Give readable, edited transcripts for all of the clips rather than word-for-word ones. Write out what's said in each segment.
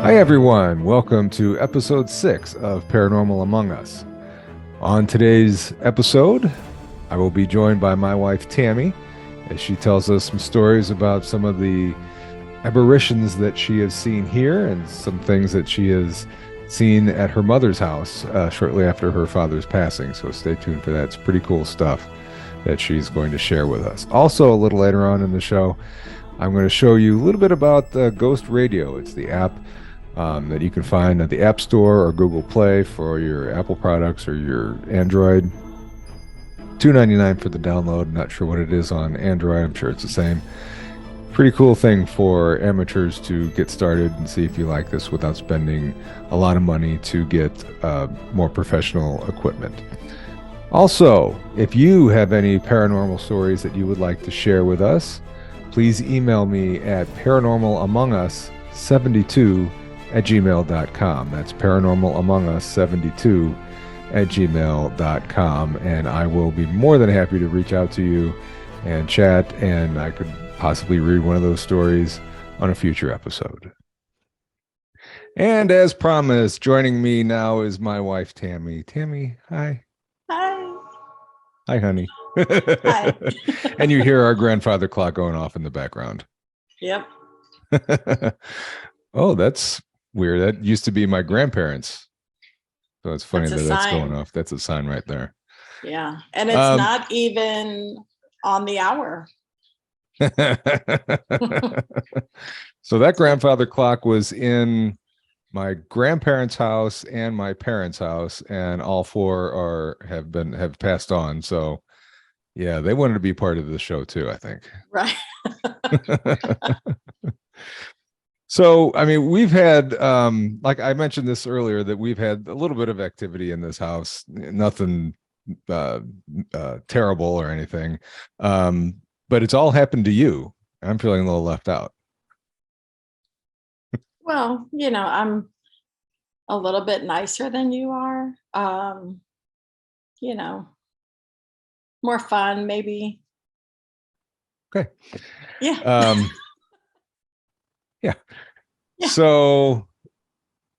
Hi, everyone. Welcome to episode 6 of Paranormal Among Us. On today's episode, I will be joined by my wife, Tammy, as she tells us some stories about some of the aberrations that she has seen here and some things that she has seen at her mother's house shortly after her father's passing. So stay tuned for that. It's pretty cool stuff that she's going to share with us. Also, a little later on in the show, I'm going to show you a little bit about Ghost Radio. It's the app that you can find at the App Store or Google Play for your Apple products or your Android. $2.99 for the download. Not sure what it is on Android. I'm sure it's the same. Pretty cool thing for amateurs to get started and see if you like this without spending a lot of money to get more professional equipment. Also, if you have any paranormal stories that you would like to share with us, please email me at paranormalamongus72@gmail.com. That's paranormalamongus72@gmail.com. And I will be more than happy to reach out to you and chat, and I could possibly read one of those stories on a future episode. And as promised, joining me now is my wife, Tammy. Tammy, hi. Hi. Hi, honey. Hi. And you hear our grandfather clock going off in the background. Yep. Oh, that's weird. That used to be my grandparents. So it's funny that's going off. That's a sign right there. Yeah. And it's not even on the hour. So that grandfather clock was in my grandparents' house and my parents' house, and all four have passed on. So yeah, they wanted to be part of the show too, I think. Right. So, I mean, we've had, like I mentioned this earlier, that we've had a little bit of activity in this house, nothing terrible or anything. But it's all happened to you. I'm feeling a little left out. Well, I'm a little bit nicer than you are. More fun, maybe. Okay. Yeah. Yeah. Yeah. So,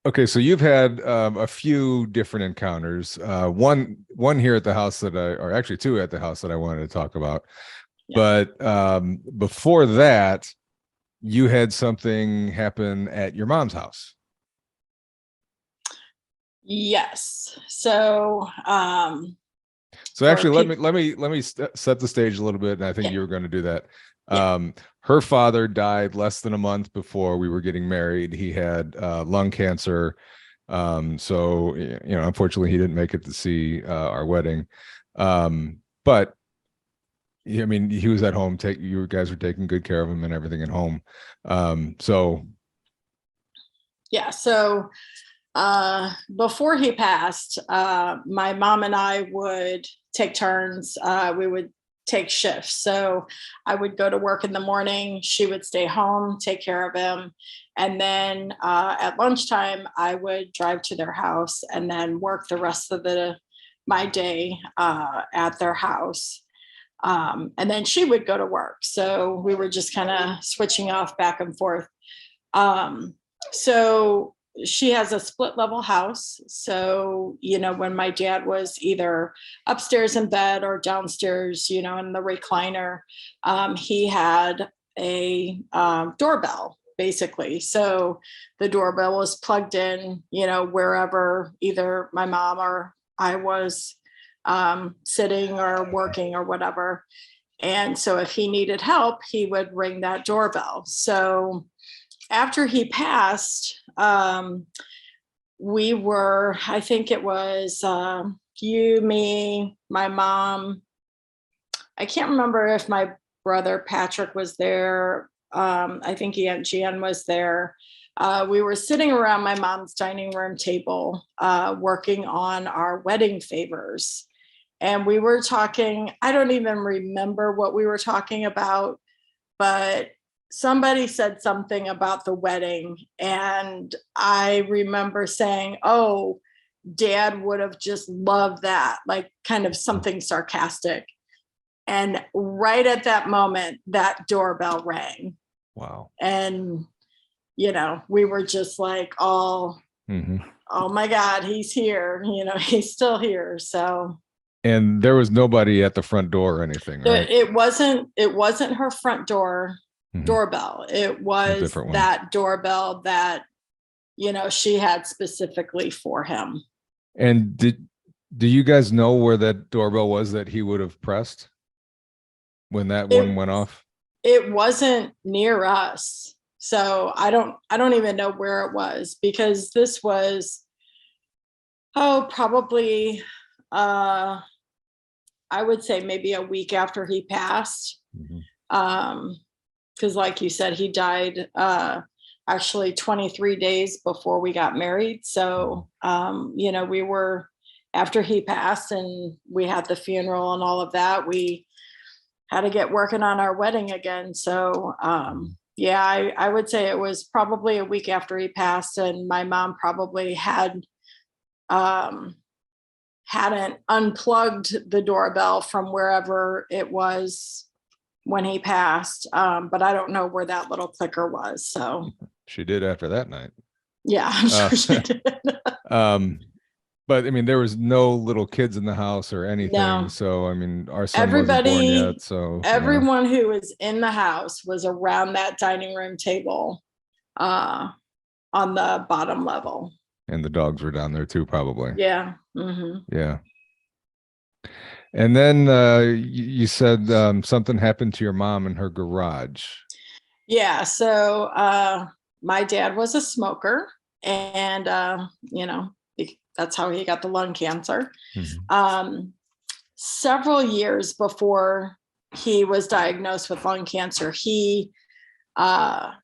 okay, so you've had a few different encounters. One here at the house or actually two at the house that I wanted to talk about. Yeah. But before that, you had something happen at your mom's house. Yes. So actually let me set the stage a little bit, and I think you were going to do that. Her father died less than a month before we were getting married. He had lung cancer. So unfortunately he didn't make it to see our wedding. But I mean, he was at home. You guys were taking good care of him and everything at home. So before he passed, my mom and I would take turns. We would take shifts. So I would go to work in the morning. She would stay home, take care of him. And then at lunchtime, I would drive to their house and then work the rest of my day at their house. And then she would go to work. So we were just kind of switching off back and forth. So she has a split level house. So, when my dad was either upstairs in bed or downstairs, in the recliner, he had a doorbell, basically. So the doorbell was plugged in, wherever either my mom or I was sitting or working or whatever. And so if he needed help, he would ring that doorbell. So after he passed, we were, I think it was you, me, my mom. I can't remember if my brother Patrick was there. I think Aunt Jan was there. We were sitting around my mom's dining room table working on our wedding favors. And we were talking, I don't even remember what we were talking about, but somebody said something about the wedding. And I remember saying, oh, Dad would have just loved that, like kind of something sarcastic. And right at that moment, that doorbell rang. Wow. And we were just like all, Hmm. oh my God, he's here, he's still here. So And there was nobody at the front door or anything, right? it wasn't her front Hmm. doorbell. It A was different one. that doorbell that, she had specifically for him. And do you guys know where that doorbell was that he would have pressed when that one It went off? it wasn't near us. So I don't even know where it was, because this was, probably, I would say maybe a week after he passed. Mhm. Because like you said, he died, actually 23 days before we got married. So, we were, after he passed and we had the funeral and all of that, we had to get working on our wedding again. So, yeah, I would say it was probably a week after he passed, and my mom probably um, hadn't unplugged the doorbell from wherever it was when he passed. But I don't know where that little clicker was. So She did after that night. yeah, I'm Uh, sure she did. um, but I mean, there was no little kids in the house or anything. No, So I mean, our son wasn't born yet. everybody, So everyone who was in the house was around that dining room table, uh, on the bottom level. and the dogs were down there too, probably. Yeah. Hmm. Yeah. And then you said something happened to your mom in her garage. Yeah. So, my dad was a smoker, and, that's how he got the lung cancer. Mhm. Several years before he was diagnosed with lung cancer, he,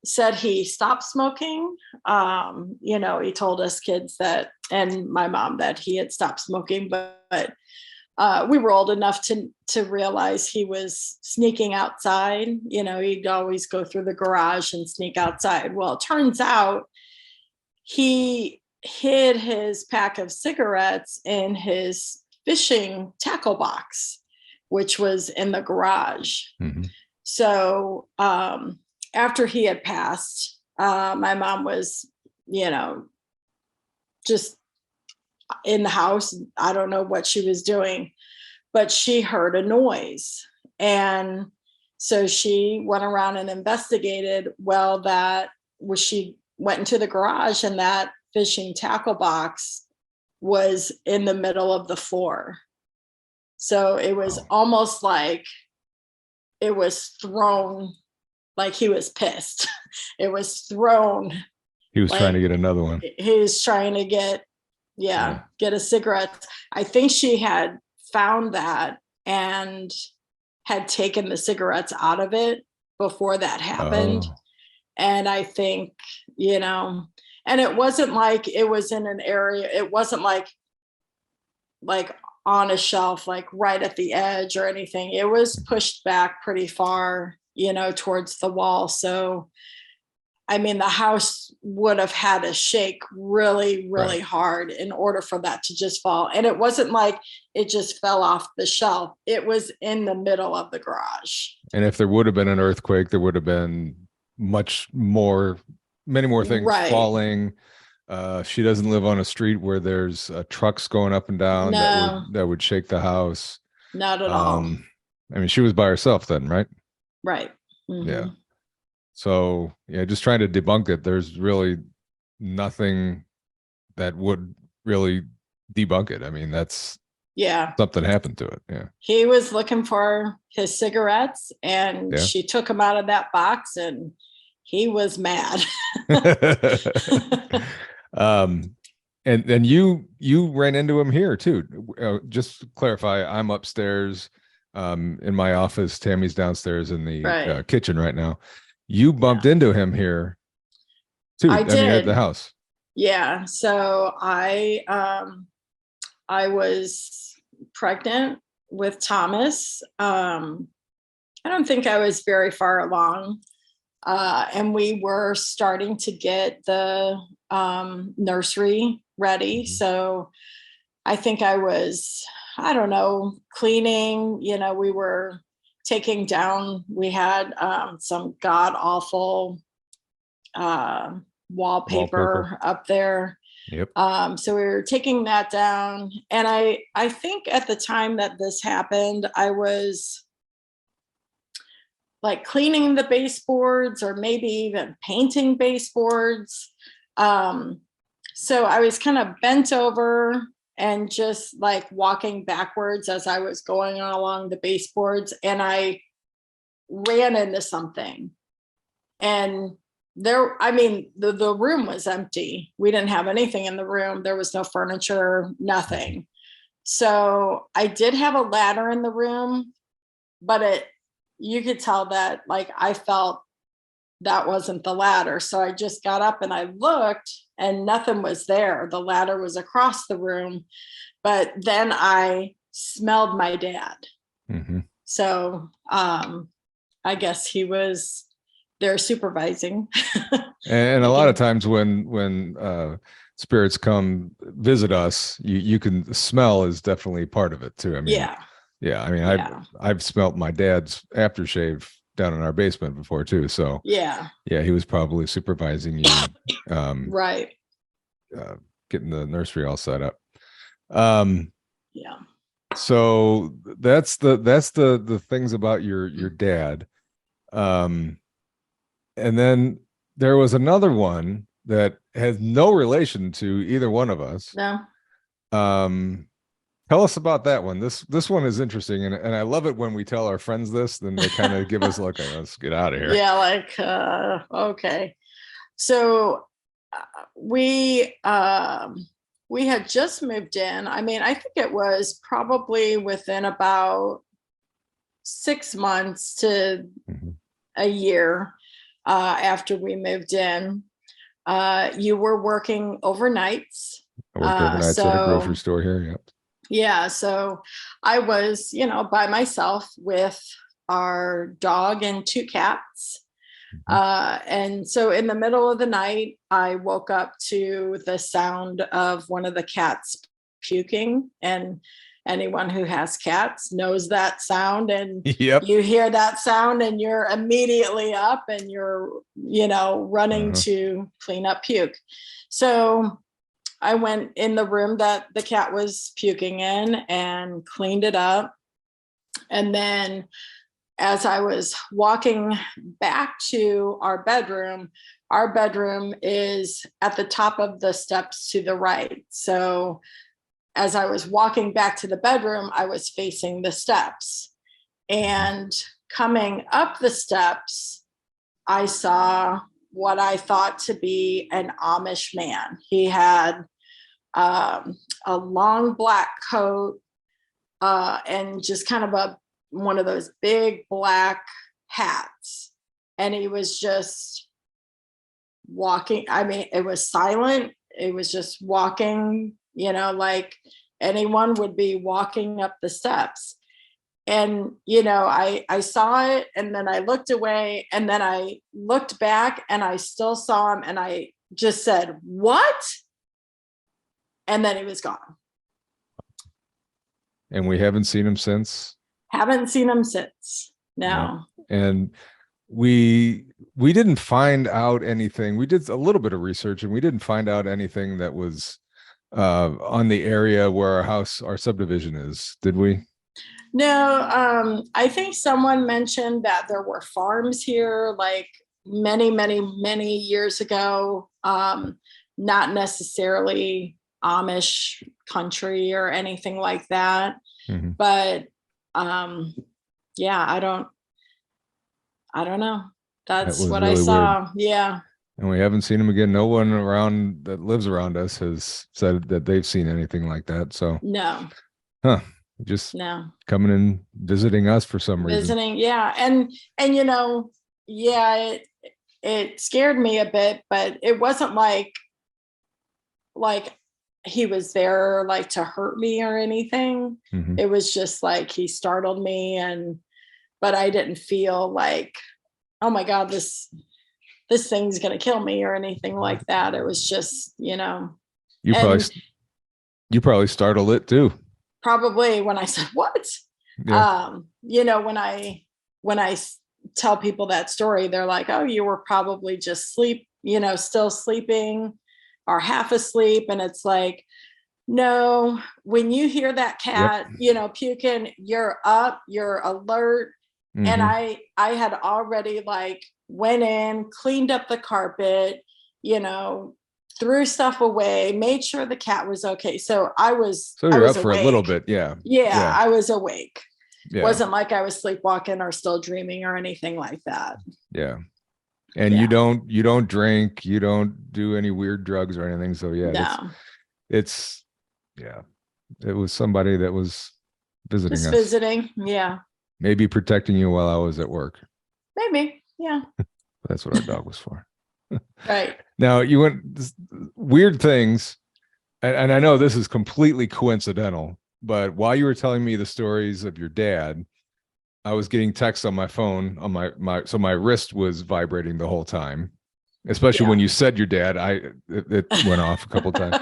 said he stopped smoking. He told us kids that, and my mom, that he had stopped smoking, but we were old enough to realize he was sneaking outside. He'd always go through the garage and sneak outside. Well, it turns out he hid his pack of cigarettes in his fishing tackle box, which was in the garage. Mhm. So, after he had passed, my mom was, just in the house. I don't know what she was doing, but she heard a noise. And so she went around and investigated. Well, that was, she went into the garage, and that fishing tackle box was in the middle of the floor. So it was Oh, almost like it was thrown, like he was pissed. It was thrown he was trying to like get another one. he was trying to get, Yeah. yeah, get a cigarette. I think she had found that and had taken the cigarettes out of it before that happened. Oh, And I think, and it wasn't like it was in an area, it wasn't like on a shelf, like right at the edge or anything. It was pushed back pretty far, towards the wall. So, I mean, the house would have had to shake really, right. really hard in order for that to just fall. And it wasn't like it just fell off the shelf. It was in the middle of the garage. And if there would have been an earthquake, there would have been much more, many more things Right. falling. She doesn't live on a street where there's trucks going up and down No, that would shake the house. not at all. Um, I mean, she was by herself then, right? Right. Yeah. Hmm. So yeah, just trying to debunk it. There's really nothing that would really debunk it. I mean, that's Yeah. something happened to it. Yeah. He was looking for his cigarettes, and Yeah. she took him out of that box, and he was mad. um, and you ran into him here too. Just to clarify, I'm upstairs in my office. Tammy's downstairs in the Right. kitchen right now. You Yeah. bumped into him here too. I I mean, at the did. house. Yeah. So I was pregnant with Thomas. I don't think I was very far along. And we were starting to get the, nursery ready. Mhm. So I think I was, I don't know, cleaning. We were taking down, we had, some god awful, wallpaper up there. Yep. So we were taking that down. And I think at the time that this happened, I was like cleaning the baseboards or maybe even painting baseboards. So I was kind of bent over and just like walking backwards as I was going along the baseboards, and I ran into something. And the room was empty. We didn't have anything in the room. There was no furniture, nothing. So I did have a ladder in the room, but you could tell that like I felt that wasn't the ladder. So I just got up and I looked and nothing was there. The ladder was across the room, but then I smelled my dad. Mm-hmm. So I guess he was there supervising. And a lot of times when spirits come visit us, you can smell is definitely part of it too. I mean, yeah. I mean, I've smelt my dad's aftershave down in our basement before too. So yeah, he was probably supervising you, right? Getting the nursery all set up. Yeah. So that's the things about your dad. And then there was another one that has no relation to either one of us. No. Tell us about that one. This one is interesting, and I love it when we tell our friends this, then they kind of give us like, let's get out of here. Yeah, like okay. So we had just moved in. I mean, I think it was probably within about 6 months to a year after we moved in. You were working overnights. I worked overnights at a grocery store here. Yep. Yeah. So I was, by myself with our dog and 2 cats. And so in the middle of the night, I woke up to the sound of one of the cats puking, and anyone who has cats knows that sound. And you hear that sound and you're immediately up and you're, running to clean up puke. So I went in the room that the cat was puking in and cleaned it up. And then as I was walking back to our bedroom is at the top of the steps to the right. So as I was walking back to the bedroom, I was facing the steps. And coming up the steps, I saw what I thought to be an Amish man. He had a long black coat and just kind of one of those big black hats. And he was just walking. I mean, it was silent. It was just walking, like anyone would be walking up the steps. And, I saw it, and then I looked away, and then I looked back and I still saw him, and I just said, "What?" And then he was gone. And we haven't seen him since. Haven't seen him since. No. And we didn't find out anything. We did a little bit of research, and we didn't find out anything that was on the area where our subdivision is, did we? No, I think someone mentioned that there were farms here like many, many, many years ago. Not necessarily Amish country or anything like that. But yeah, I don't know. That's what really I saw. Weird. Yeah. And we haven't seen him again. No one around that lives around us has said that they've seen anything like that. So no. Just coming and visiting us for some reason. Yeah. And it scared me a bit, but it wasn't like he was there like to hurt me or anything. It was just like he startled me, but I didn't feel like, oh my God, this thing's gonna kill me or anything like that. It was just, You probably startled it too. Probably when I said what? Yeah. When I tell people that story, they're like, oh, you were probably just still sleeping or half asleep. And it's like, no, when you hear that cat, puking, you're up, you're alert. And I had already like went in, cleaned up the carpet, threw stuff away, made sure the cat was okay. So I was up for awake. a little bit. Yeah. I was awake. Yeah. Wasn't like I was sleepwalking or still dreaming or anything like that. Yeah. And you don't drink, you don't do any weird drugs or anything. So it's it was somebody that was visiting us. Visiting. Yeah. Maybe protecting you while I was at work. Maybe. Yeah. That's what our dog was for. Right. Now you went weird things. And I know this is completely coincidental, but while you were telling me the stories of your dad, I was getting texts on my phone on so my wrist was vibrating the whole time, especially when you said your dad, it went off a couple times.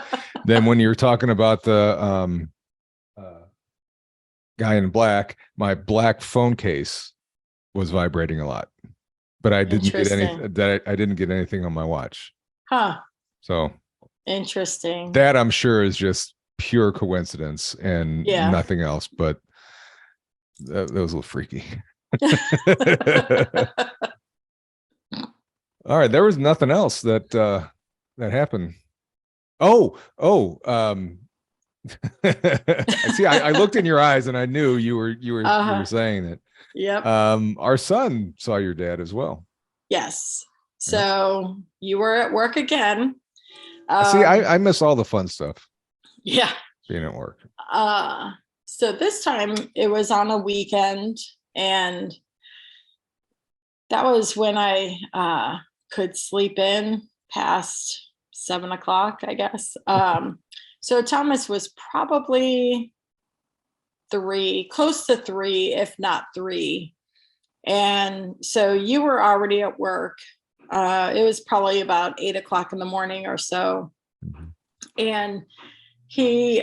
Then when you were talking about the guy in black, my black phone case was vibrating a lot, but I didn't get I didn't get anything on my watch. Huh. So interesting. That I'm sure is just pure coincidence and nothing else, but that was a little freaky. All right, there was nothing else that happened. See, I looked in your eyes and I knew you were saying it. Yep. Our son saw your dad as well. Yes. So you were at work again. See, I miss all the fun stuff. Yeah. Being at work. So this time it was on a weekend, and that was when I could sleep in past 7 o'clock, I guess. So Thomas was probably 3, close to 3, if not 3. And so you were already at work. It was probably about 8 o'clock in the morning or so. Mm-hmm. And he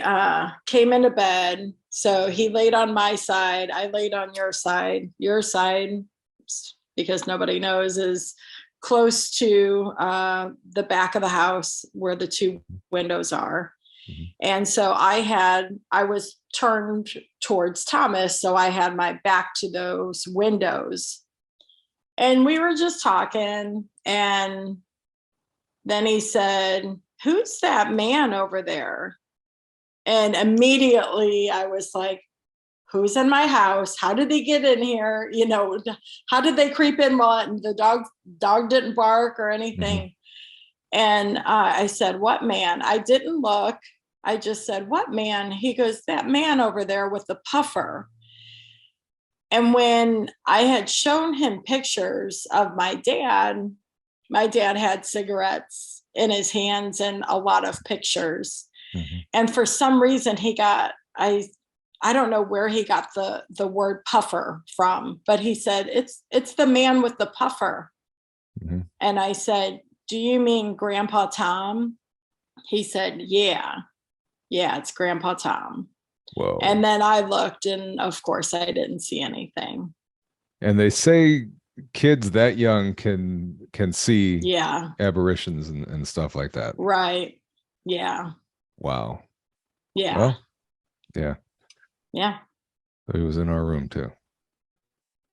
came into bed. So he laid on my side. I laid on your side. Your side, because nobody knows, is close to the back of the house where the 2 windows are. Mm-hmm. And so I was turned towards Thomas. So I had my back to those windows. And we were just talking. And then he said, "Who's that man over there?" And immediately I was like, who's in my house? How did they get in here? How did they creep in? Well, the dog didn't bark or anything. Mm-hmm. And I said, "What man?" I didn't look. I just said, "What man?" He goes, "That man over there with the puffer." And when I had shown him pictures of my dad had cigarettes in his hands and a lot of pictures. Mm-hmm. And for some reason I don't know where he got the word puffer from, but he said, it's the man with the puffer. Mm-hmm. And I said, "Do you mean Grandpa Tom?" He said, yeah, it's Grandpa Tom. Whoa. And then I looked, and of course I didn't see anything. And they say kids that young can see apparitions and stuff like that. Right. Yeah. Wow. Yeah. Well, yeah. Yeah. So he was in our room too.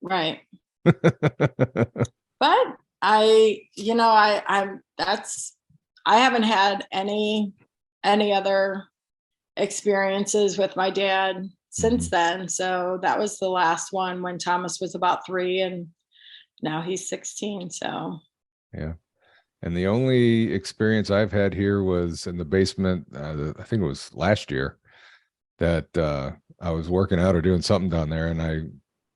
Right. But I haven't had any other experiences with my dad since then. So that was the last one when Thomas was about 3, and now he's 16. So yeah. And the only experience I've had here was in the basement. I think it was last year that I was working out or doing something down there, and I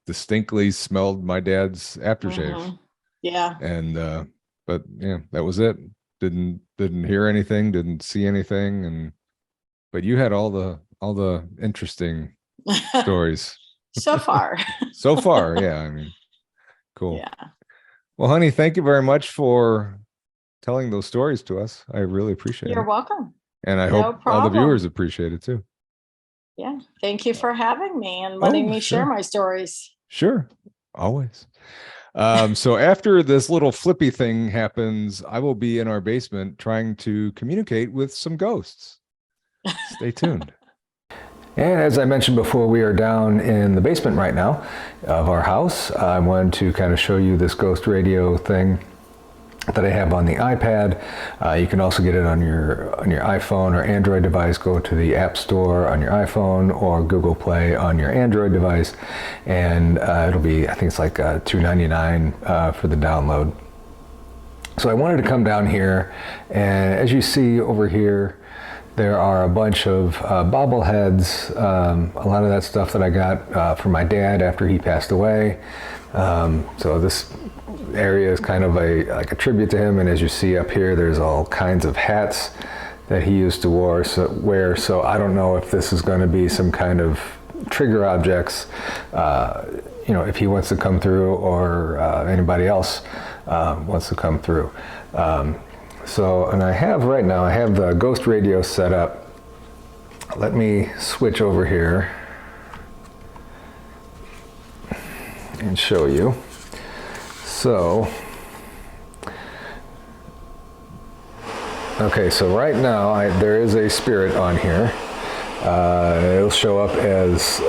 distinctly smelled my dad's aftershave. Mm-hmm. Yeah. And but yeah, that was it. Didn't hear anything, didn't see anything, but you had all the interesting stories so far. So far, yeah. I mean, cool. Yeah. Well, honey, thank you very much for telling those stories to us. I really appreciate it. You're welcome. And I hope all the viewers appreciate it too. Yeah. Thank you for having me and letting me share my stories. Sure. Always. So after this little flippy thing happens, I will be in our basement trying to communicate with some ghosts. Stay tuned. And as I mentioned before, we are down in the basement right now of our house. I wanted to kind of show you this ghost radio thing that I have on the iPad. You can also get it on your iPhone or Android device. Go to the App Store on your iPhone or Google Play on your Android device, and it'll be, I think it's like $2.99 for the download. So I wanted to come down here, and as you see over here, there are a bunch of bobbleheads, a lot of that stuff that I got from my dad after he passed away. So this area is kind of like a tribute to him, and as you see up here, there's all kinds of hats that he used to wear. So I don't know if this is going to be some kind of trigger objects, if he wants to come through, or anybody else wants to come through. And I have the ghost radio set up. Let me switch over here and show you. So, okay, so right now there is a spirit on here. It'll show up as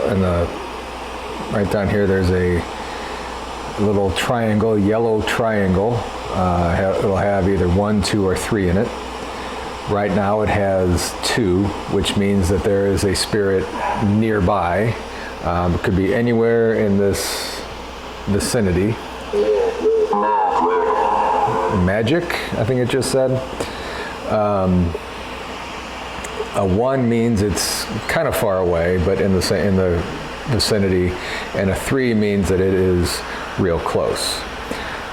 right down here. There's a little triangle, yellow triangle. It'll have either 1, 2, or 3 in it. Right now it has 2, which means that there is a spirit nearby. It could be anywhere in this vicinity. Magic, I think it just said. A 1 means it's kind of far away, but in the vicinity, and a 3 means that it is real close.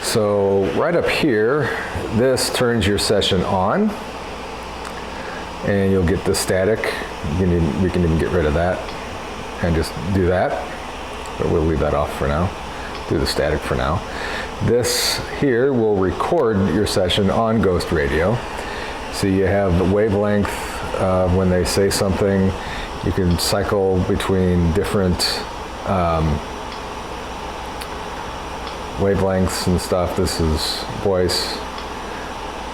So right up here, this turns your session on, and you'll get the static. We can even get rid of that and just do that, but we'll leave that off for now. Do the static for now. This here will record your session on Ghost Radio. So you have the wavelength when they say something. You can cycle between different wavelengths and stuff. This is voice,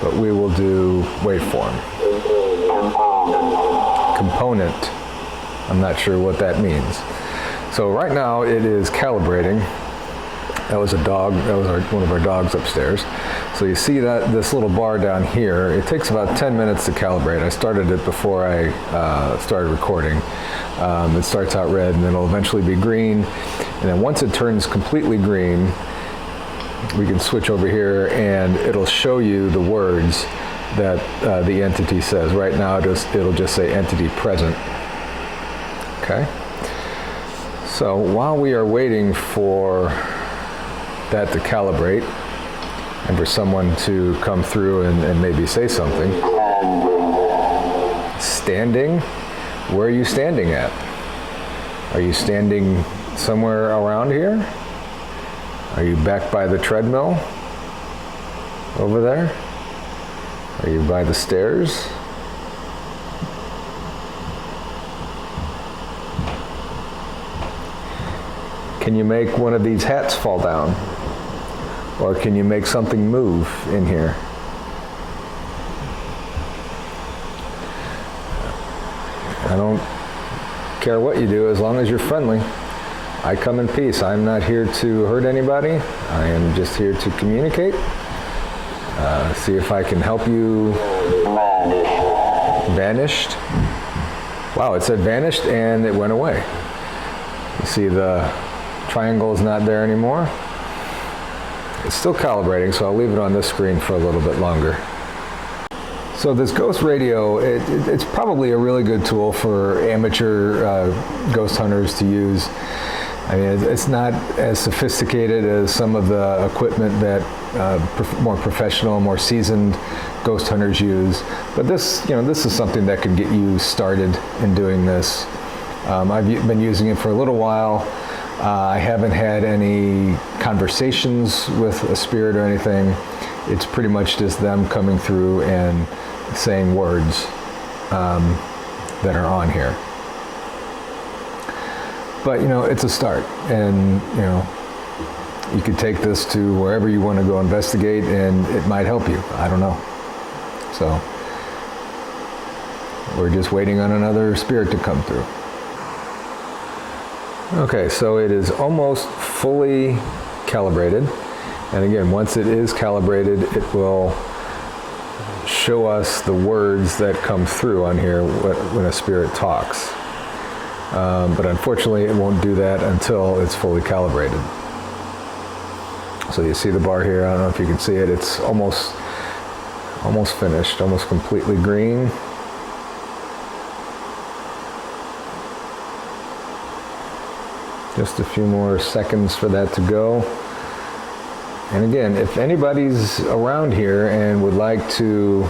but we will do waveform. Component. I'm not sure what that means. So right now it is calibrating. That was a dog. That was one of our dogs upstairs. So you see that this little bar down here, it takes about 10 minutes to calibrate. I started it before I started recording. It starts out red, and then it'll eventually be green. And then once it turns completely green, we can switch over here, and it'll show you the words that the entity says. Right now, it'll just say entity present. Okay. So while we are waiting for that to calibrate and for someone to come through and maybe say something. Standing? Where are you standing at? Are you standing somewhere around here? Are you back by the treadmill? Over there? Are you by the stairs? Can you make one of these hats fall down? Or can you make something move in here? I don't care what you do as long as you're friendly. I come in peace. I'm not here to hurt anybody. I am just here to communicate. See if I can help you. Vanished. Wow, it said vanished and it went away. You see the triangle is not there anymore. It's still calibrating, so I'll leave it on this screen for a little bit longer. So this ghost radio, it's probably a really good tool for amateur ghost hunters to use. I mean, it's not as sophisticated as some of the equipment that more professional, more seasoned ghost hunters use. But this is something that could get you started in doing this. I've been using it for a little while. I haven't had any conversations with a spirit or anything. It's pretty much just them coming through and saying words that are on here. But it's a start, and you could take this to wherever you want to go investigate, and it might help you. I don't know. So we're just waiting on another spirit to come through. Okay, so it is almost fully calibrated. And again, once it is calibrated, it will show us the words that come through on here when a spirit talks. But unfortunately, it won't do that until it's fully calibrated. So you see the bar here, I don't know if you can see it, it's almost finished, almost completely green. Just a few more seconds for that to go. And again, if anybody's around here and would like to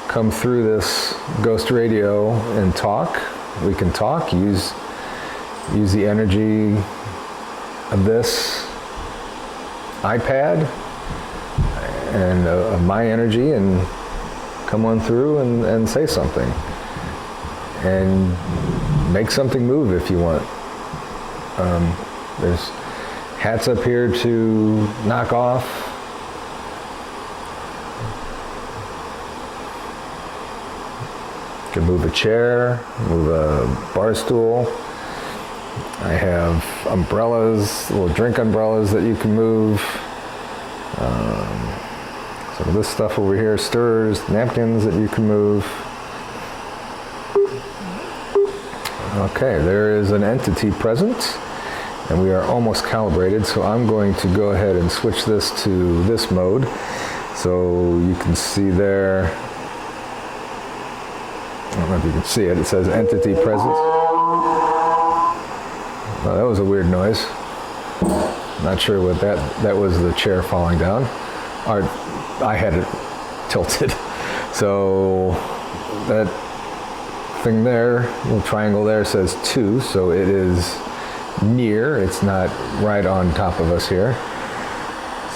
come through this ghost radio and talk, we can talk, use the energy of this iPad and of my energy and come on through and say something. And make something move if you want. There's hats up here to knock off. You can move a chair, move a bar stool. I have umbrellas, little drink umbrellas that you can move. Some of this stuff over here, stirrers, napkins that you can move. Okay, there is an entity present, and we are almost calibrated, so I'm going to go ahead and switch this to this mode. So you can see there, I don't know if you can see it, it says entity present. Oh, that was a weird noise. Not sure what that was, the chair falling down. I had it tilted. So that thing there, little triangle there says 2, so it is near, it's not right on top of us here.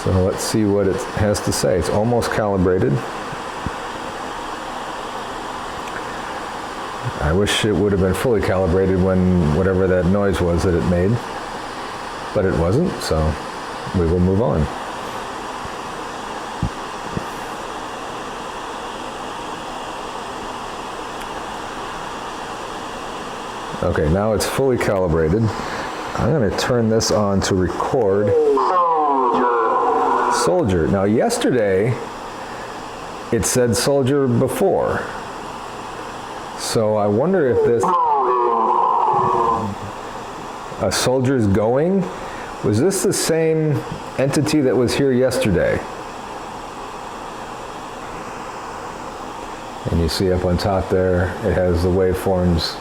So let's see what it has to say. It's almost calibrated. I wish it would have been fully calibrated when whatever that noise was that it made, but it wasn't, so we will move on. Okay, now it's fully calibrated. I'm going to turn this on to record soldier. Now yesterday it said soldier before. So I wonder if this a soldier's going. Was this the same entity that was here yesterday? And you see up on top there, it has the waveforms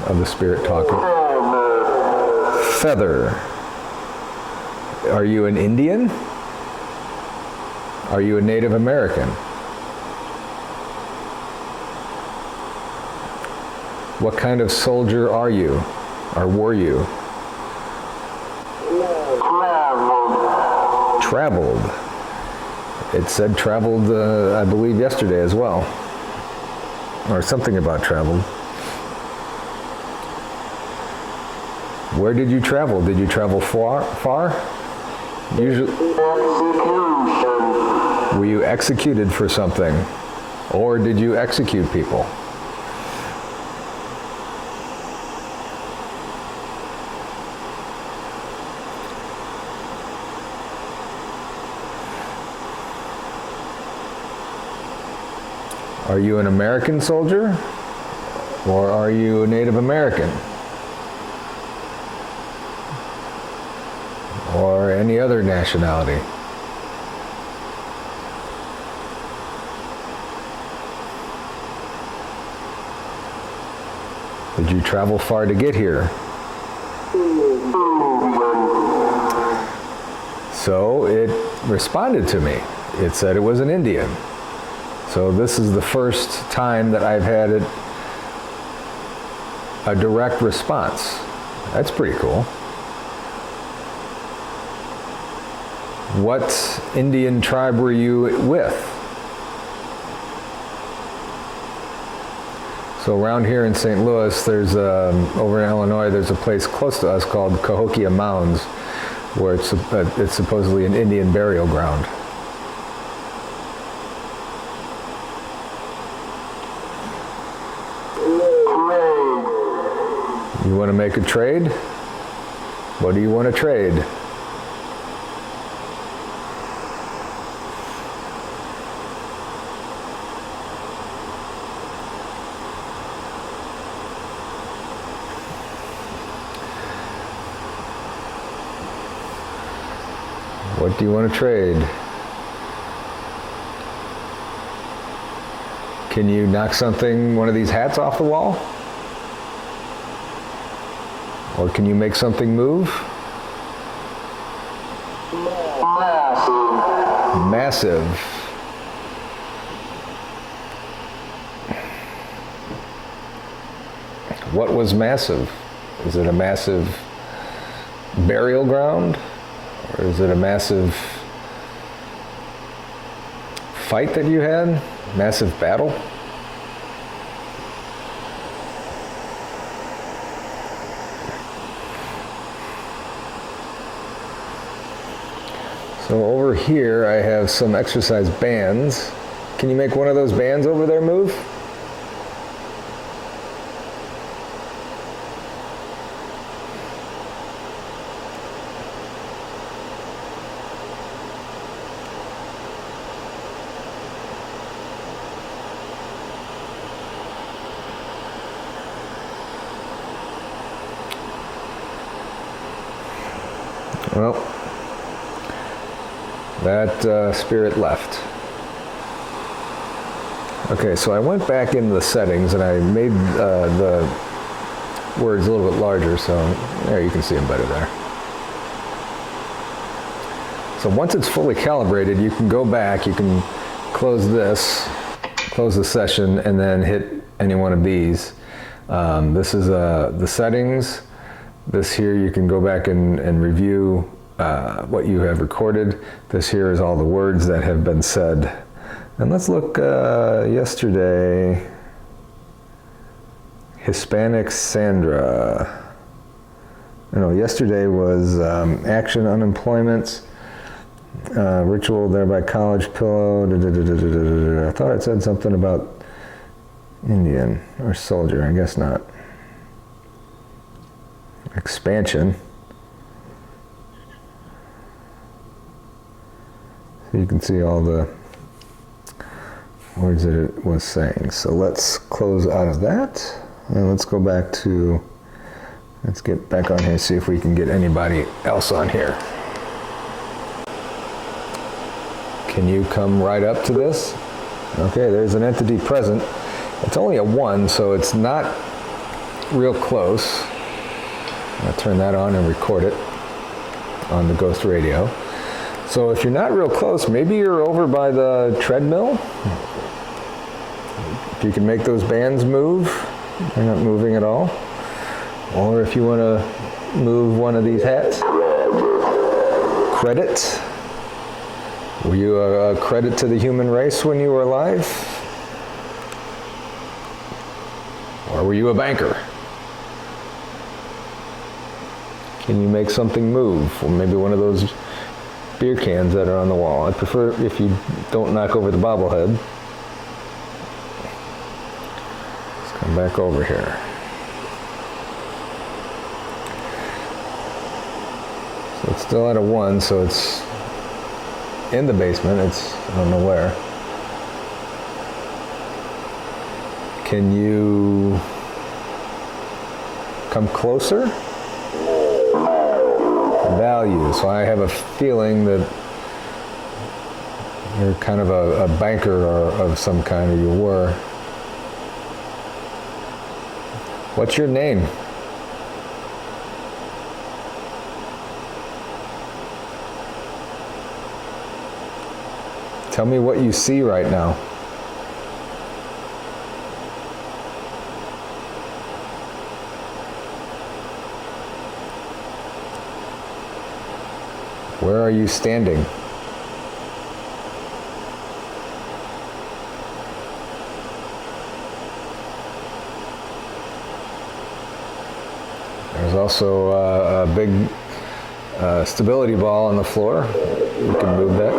of the spirit talking. Feather. Are you an Indian? Are you a Native American? What kind of soldier are you, or were you? Traveled. It said traveled, I believe, yesterday as well. Or something about traveled. Where did you travel? Did you travel far? Usually. Were you executed for something? Or did you execute people? Are you an American soldier? Or are you a Native American? Or any other nationality? Did you travel far to get here? So it responded to me. It said it was an Indian. So this is the first time that I've had a direct response. That's pretty cool. What Indian tribe were you with? So around here in St. Louis, there's over in Illinois, there's a place close to us called Cahokia Mounds, where it's supposedly an Indian burial ground. You want to make a trade? What do you want to trade? What do you want to trade? Can you knock one of these hats off the wall? Or can you make something move? Massive. What was massive? Is it a massive burial ground? Or is it a massive fight that you had? Massive battle? So over here I have some exercise bands. Can you make one of those bands over there move? Well, that spirit left. Okay, so I went back into the settings and I made the words a little bit larger, so there you can see them better there. So once it's fully calibrated, you can go back, you can close the session, and then hit any one of these. This is the settings. This here you can go back and review what you have recorded. This here is all the words that have been said. And let's look yesterday. Hispanic Sandra. No, yesterday was action unemployment, ritual thereby college pillow. I thought it said something about Indian or soldier. I guess not. Expansion. So you can see all the words that it was saying. So let's close out of that and let's go back to, let's get back on here and see if we can get anybody else on here. Can you come right up to this? Okay, there's an entity present. It's only a 1, so it's not real close. I'll turn that on and record it on the Ghost Radio. So if you're not real close, maybe you're over by the treadmill. If you can make those bands move, they're not moving at all. Or if you want to move one of these hats. Credit. Were you a credit to the human race when you were alive? Or were you a banker? Can you make something move? Or maybe one of those beer cans that are on the wall. I prefer if you don't knock over the bobblehead. Let's come back over here. So it's still at a 1, so it's in the basement. It's, I don't know where. Can you come closer? Value. So I have a feeling that you're kind of a banker of some kind, or you were. What's your name? Tell me what you see right now. Where are you standing? There's also a big stability ball on the floor. We can move that.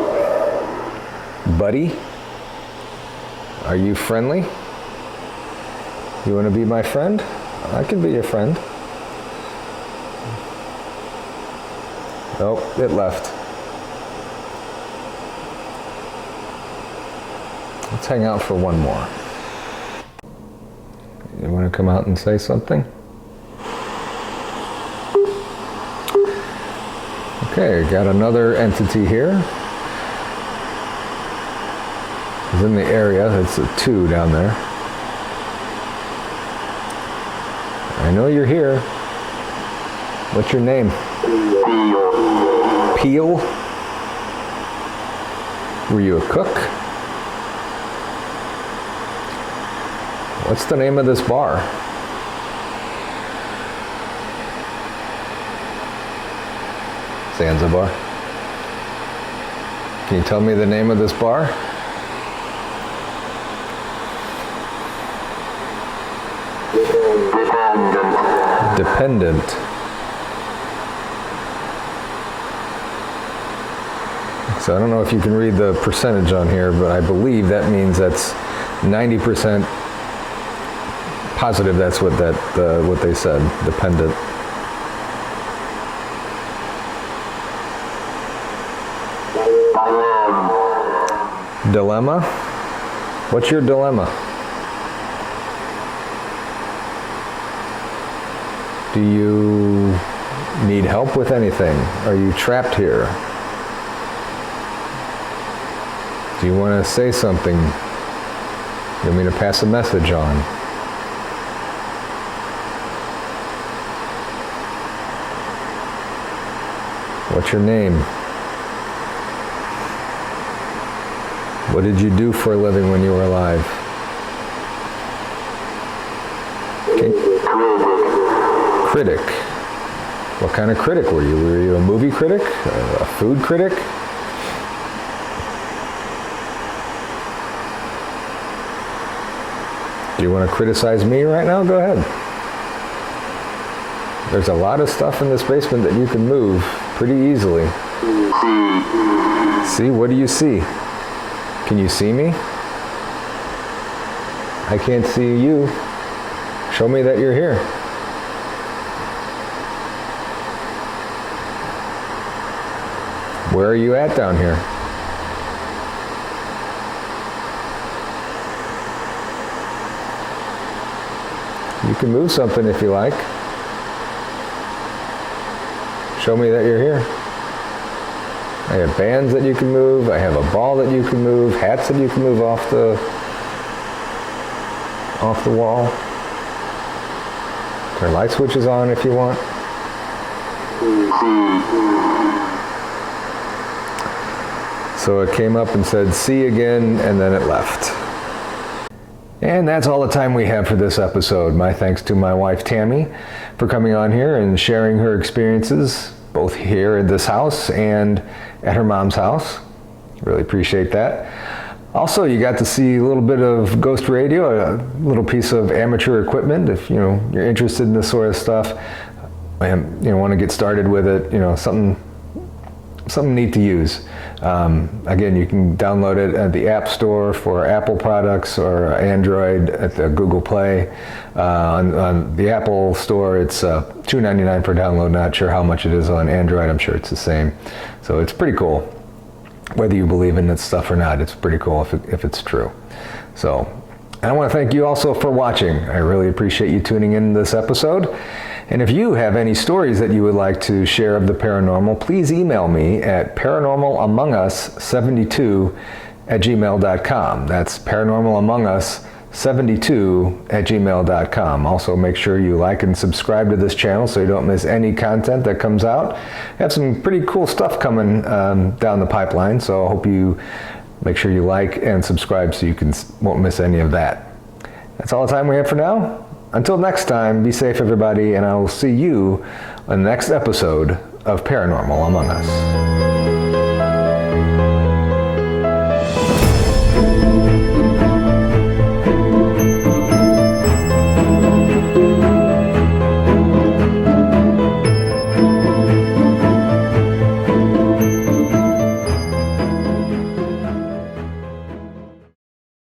Buddy, are you friendly? You want to be my friend? I can be your friend. Nope, it left. Let's hang out for one more. You want to come out and say something? Okay, got another entity here. It's in the area. It's a 2 down there. I know you're here. What's your name? Peel? Were you a cook? What's the name of this bar? Zanzibar. Can you tell me the name of this bar? Dependent. So I don't know if you can read the percentage on here, but I believe that means that's 90% positive. That's what what they said. Dependent. Dilemma? What's your dilemma? Do you need help with anything? Are you trapped here? Do you want to say something? You want me to pass a message on? What's your name? What did you do for a living when you were alive? Okay. Critic. What kind of critic were you? Were you a movie critic? A food critic? Do you want to criticize me right now? Go ahead. There's a lot of stuff in this basement that you can move pretty easily. See? What do you see? Can you see me? I can't see you. Show me that you're here. Where are you at down here? You can move something if you like. Show me that you're here. I have bands that you can move. I have a ball that you can move. Hats that you can move off the wall. Turn light switches on if you want. So it came up and said, "See you again," and then it left. And that's all the time we have for this episode. My thanks to my wife, Tammy, for coming on here and sharing her experiences, both here at this house and at her mom's house. Really appreciate that. Also, you got to see a little bit of ghost radio, a little piece of amateur equipment. If you're interested in this sort of stuff, and want to get started with it, something neat to use. Again, you can download it at the App Store for Apple products or Android at the Google Play. On the Apple Store, it's $2.99 per download. Not sure how much it is on Android. I'm sure it's the same. So it's pretty cool. Whether you believe in this stuff or not, it's pretty cool if it's true. So, and I want to thank you also for watching. I really appreciate you tuning in to this episode. And if you have any stories that you would like to share of the paranormal, please email me at paranormalamongus72@gmail.com. That's paranormalamongus72@gmail.com. Also, make sure you like and subscribe to this channel so you don't miss any content that comes out. I have some pretty cool stuff coming down the pipeline, so I hope you make sure you like and subscribe so you won't miss any of that. That's all the time we have for now. Until next time, be safe, everybody, and I will see you on the next episode of Paranormal Among Us.